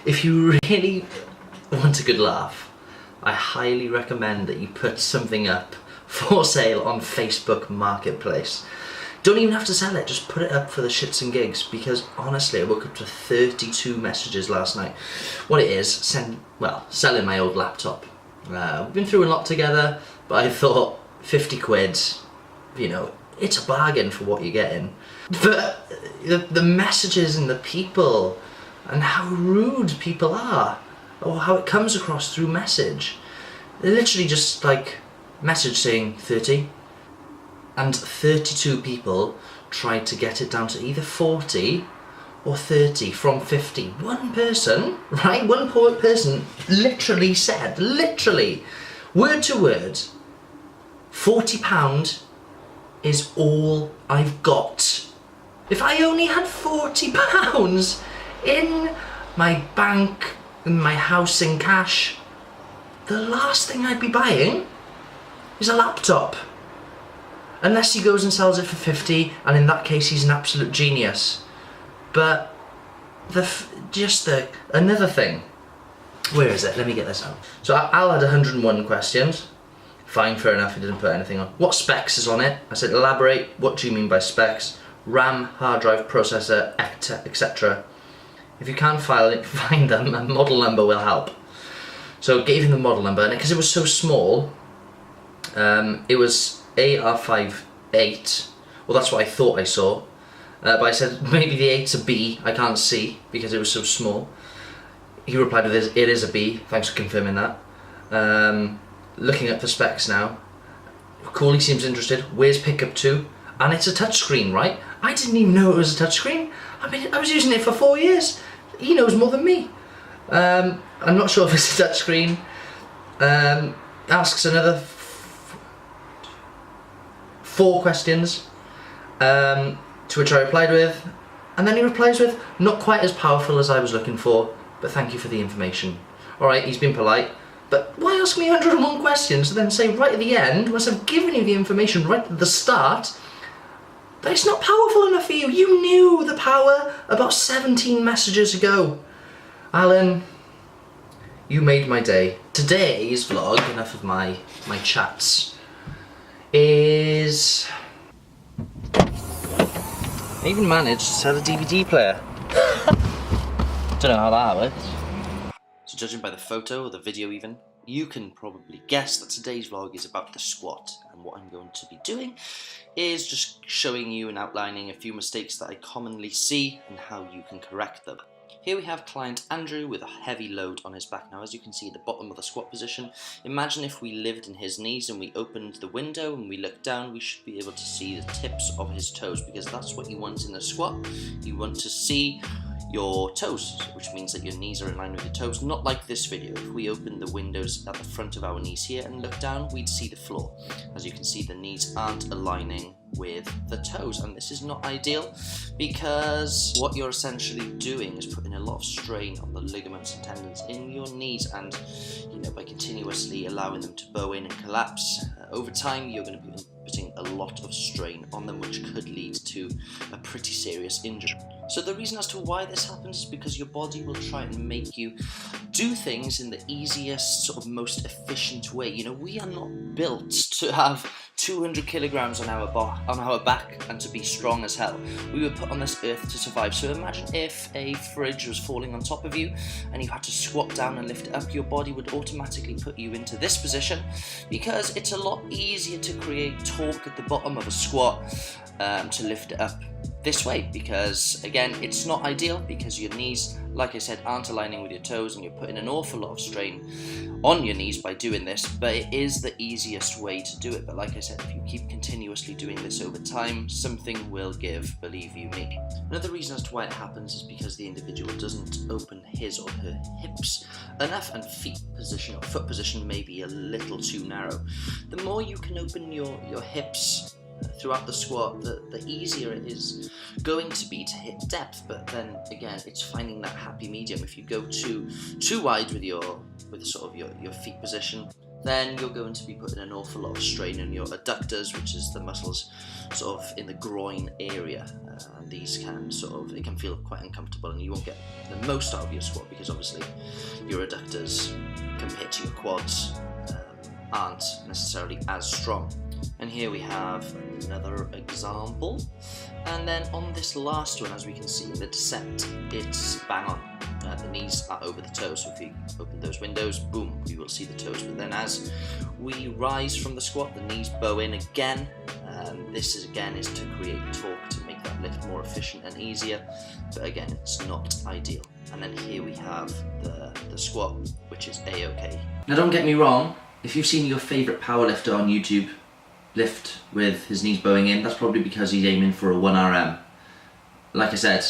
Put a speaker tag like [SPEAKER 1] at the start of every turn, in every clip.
[SPEAKER 1] If you really want a good laugh, I highly recommend that you put something up for sale on Facebook Marketplace. Don't even have to sell it, just put it up for the shits and gigs, because honestly I woke up to 32 messages last night. What it is, selling my old laptop. We've been through a lot together, but I thought 50 quid, you know, it's a bargain for what you're getting. But the messages and the people and how rude people are, or how it comes across through message. They're literally just like message saying 30, and 32 people tried to get it down to either 40 or 30 from 50. One person, right, one poor person literally said, word to word, £40 is all I've got. If I only had £40 in my bank, in my house in cash, the last thing I'd be buying is a laptop. Unless he goes and sells it for 50, and in that case he's an absolute genius. But another thing. Where is it? Let me get this out. So Al had 101 questions. Fine, fair enough, he didn't put anything on. What specs is on it? I said elaborate, what do you mean by specs? RAM, hard drive, processor, etc. If you can't find them, a model number will help. So gave him the model number, and because it was so small, it was AR58. Well, that's what I thought I saw. But I said maybe the 8's a B, I can't see because it was so small. He replied with it is a B, thanks for confirming that. Looking at the specs now. Cool, he seems interested. Where's pickup 2? And it's a touchscreen, right? I didn't even know it was a touchscreen. I mean, I was using it for 4 years. He knows more than me. I'm not sure if it's a touchscreen. Asks another 4 questions, to which I replied with, and then he replies with, not quite as powerful as I was looking for, but thank you for the information. Alright, he's been polite, but why ask me 101 questions and then say right at the end, once I've given you the information right at the start, that it's not powerful enough for you? You knew the power about 17 messages ago. Alan, you made my day. Today's vlog, enough of my chats, is... I even managed to sell a DVD player. Don't know how that works. So judging by the photo or the video even, you can probably guess that today's vlog is about the squat, and what I'm going to be doing is just showing you and outlining a few mistakes that I commonly see and how you can correct them. Here we have client Andrew with a heavy load on his back. Now, as you can see at the bottom of the squat position, imagine if we lived in his knees and we opened the window and we looked down, we should be able to see the tips of his toes, because that's what you want in a squat. You want to see your toes, which means that your knees are in line with your toes, not like this video. If we open the windows at the front of our knees here and look down, we'd see the floor. As you can see, the knees aren't aligning with the toes, and this is not ideal because what you're essentially doing is putting a lot of strain on the ligaments and tendons in your knees, and by continuously allowing them to bow in and collapse, over time you're going to be putting a lot of strain on them, which could lead to a pretty serious injury. So the reason as to why this happens is because your body will try and make you do things in the easiest, sort of most efficient way. We are not built to have 200 kilograms on our back and to be strong as hell. We were put on this earth to survive. So imagine if a fridge was falling on top of you and you had to squat down and lift it up. Your body would automatically put you into this position, because it's a lot easier to create torque at the bottom of a squat to lift it up this way, because again, it's not ideal because your knees, like I said, aren't aligning with your toes, and you're putting an awful lot of strain on your knees by doing this. But it is the easiest way to do it. But like I said, if you keep continuously doing this over time, something will give, believe you me. Another reason as to why it happens is because the individual doesn't open his or her hips enough, and feet position or foot position may be a little too narrow. The more you can open your hips throughout the squat, the easier it is going to be to hit depth. But then again, it's finding that happy medium. If you go too wide with sort of your feet position, then you're going to be putting an awful lot of strain on your adductors, which is the muscles sort of in the groin area. these can it can feel quite uncomfortable, and you won't get the most out of your squat because obviously your adductors compared to your quads aren't necessarily as strong. And here we have another example, and then on this last one, as we can see in the descent, it's bang on. The knees are over the toes, so if you open those windows, boom, we will see the toes. But then as we rise from the squat, the knees bow in again. This is to create torque, to make that lift more efficient and easier, but again, it's not ideal. And then here we have the squat, which is a-okay. Now don't get me wrong, if you've seen your favourite powerlifter on YouTube lift with his knees bowing in, that's probably because he's aiming for a 1RM. Like I said,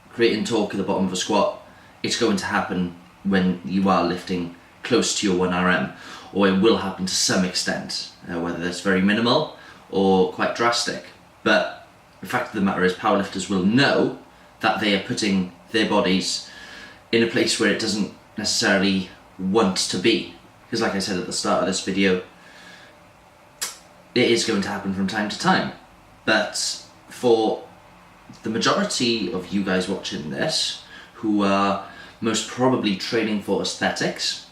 [SPEAKER 1] creating torque at the bottom of a squat, it's going to happen when you are lifting close to your 1RM, or it will happen to some extent, whether that's very minimal or quite drastic. But the fact of the matter is, powerlifters will know that they are putting their bodies in a place where it doesn't necessarily want to be. Because like I said at the start of this video, it is going to happen from time to time. But for the majority of you guys watching this, who are most probably training for aesthetics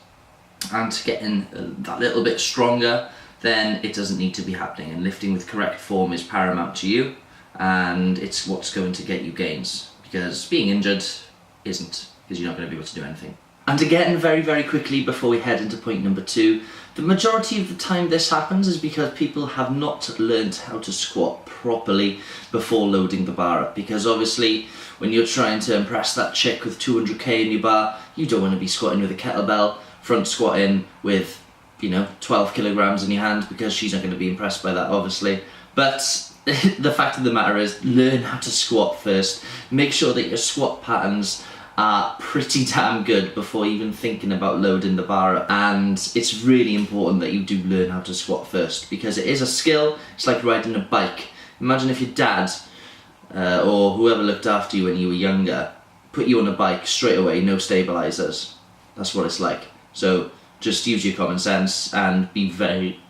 [SPEAKER 1] and getting that little bit stronger, then it doesn't need to be happening, and lifting with correct form is paramount to you, and it's what's going to get you gains, because being injured isn't, because you're not going to be able to do anything. And again, very, very quickly before we head into point number 2, the majority of the time this happens is because people have not learned how to squat properly before loading the bar up. Because obviously, when you're trying to impress that chick with 200k in your bar, you don't want to be squatting with a kettlebell, front squatting with, 12 kilograms in your hand, because she's not going to be impressed by that, obviously. But the fact of the matter is, learn how to squat first. Make sure that your squat patterns are pretty damn good before even thinking about loading the bar up. And it's really important that you do learn how to squat first, because it is a skill. It's like riding a bike. Imagine if your dad or whoever looked after you when you were younger put you on a bike straight away, no stabilizers. That's what it's like. So just use your common sense and be very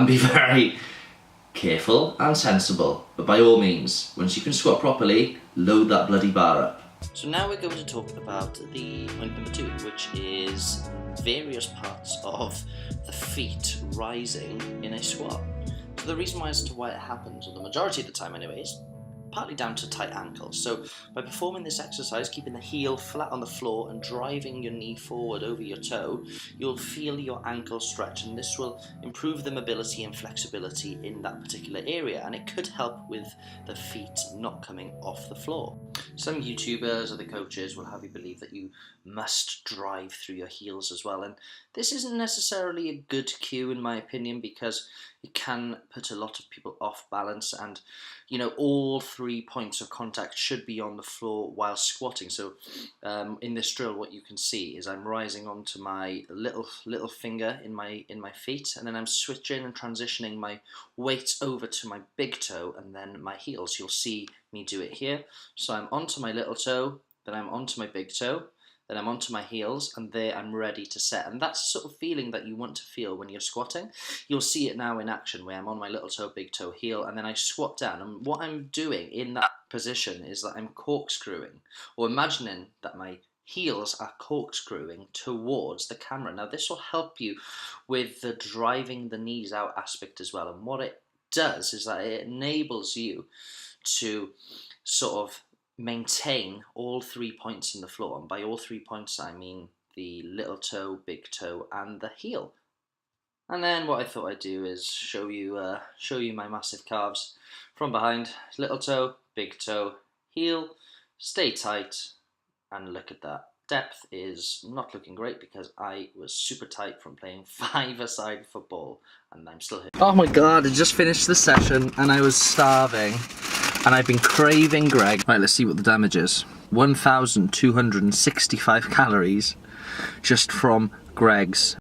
[SPEAKER 1] very careful and sensible. But by all means, once you can squat properly, load that bloody bar up. So now we're going to talk about the point number 2, which is various parts of the feet rising in a squat. So the reason as to why it happens, or the majority of the time anyways, partly down to tight ankles. So by performing this exercise, keeping the heel flat on the floor and driving your knee forward over your toe, you'll feel your ankle stretch, and this will improve the mobility and flexibility in that particular area, and it could help with the feet not coming off the floor. Some YouTubers or the coaches will have you believe that you must drive through your heels as well, and this isn't necessarily a good cue in my opinion, because it can put a lot of people off balance, and all 3 points of contact should be on the floor while squatting. So in this drill, what you can see is I'm rising onto my little finger in my feet, and then I'm switching and transitioning my weight over to my big toe and then my heels. You'll see me do it here. So I'm onto my little toe, then I'm onto my big toe, then I'm onto my heels, and there I'm ready to set. And that's the sort of feeling that you want to feel when you're squatting. You'll see it now in action, where I'm on my little toe, big toe, heel, and then I squat down. And what I'm doing in that position is that I'm corkscrewing, or imagining that my heels are corkscrewing towards the camera. Now this will help you with the driving the knees out aspect as well. And what it does is that it enables you to sort of maintain all 3 points in the floor, and by all 3 points I mean the little toe, big toe, and the heel. And then what I thought I'd do is show you my massive calves from behind. Little toe, big toe, heel, stay tight, and look at that. Depth is not looking great because I was super tight from playing 5-a-side football, and I'm still here. Oh my god, I just finished the session and I was starving. And I've been craving Greg. Right, let's see what the damage is. 1,265 calories just from Greg's